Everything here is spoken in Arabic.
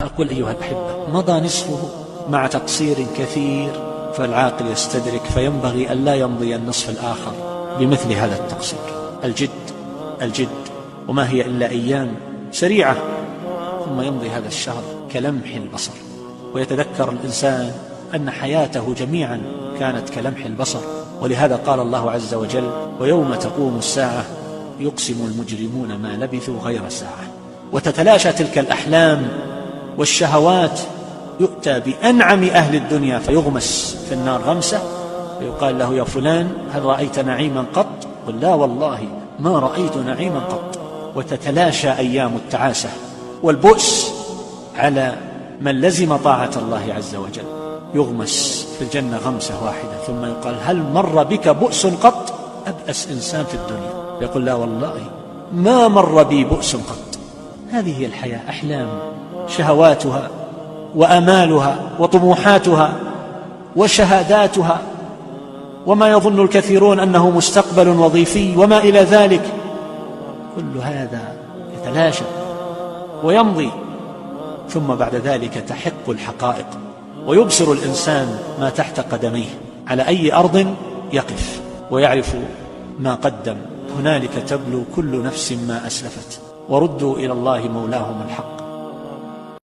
أقول أيها الأحبة، مضى نصفه مع تقصير كثير، فالعاقل يستدرك، فينبغي أن لا يمضي النصف الآخر بمثل هذا التقصير. الجد الجد، وما هي إلا أيام سريعة ثم يمضي هذا الشهر كلمح البصر. ويتذكر الإنسان أن حياته جميعا كانت كلمح البصر. ولهذا قال الله عز وجل: ويوم تقوم الساعة يقسم المجرمون ما لبثوا غير ساعة. وتتلاشى تلك الأحلام والشهوات، يؤتى بأنعم أهل الدنيا فيغمس في النار غمسة، ويقال له: يا فلان هل رأيت نعيما قط؟ قل: لا والله ما رأيت نعيما قط. وتتلاشى أيام التعاسة والبؤس على من لزم طاعة الله عز وجل، يغمس في الجنة غمسة واحدة، ثم يقال: هل مر بك بؤس قط؟ أبأس إنسان في الدنيا يقول: لا والله ما مر بي بؤس قط. هذه هي الحياة، أحلام، شهواتها وأمالها وطموحاتها وشهاداتها، وما يظن الكثيرون أنه مستقبل وظيفي وما إلى ذلك. كل هذا يتلاشى ويمضي، ثم بعد ذلك تحق الحقائق، ويبصر الإنسان ما تحت قدميه على أي أرض يقف، ويعرف ما قدم. هنالك تبلو كل نفس ما أسلفت، وردوا إلى الله مولاهم الحق.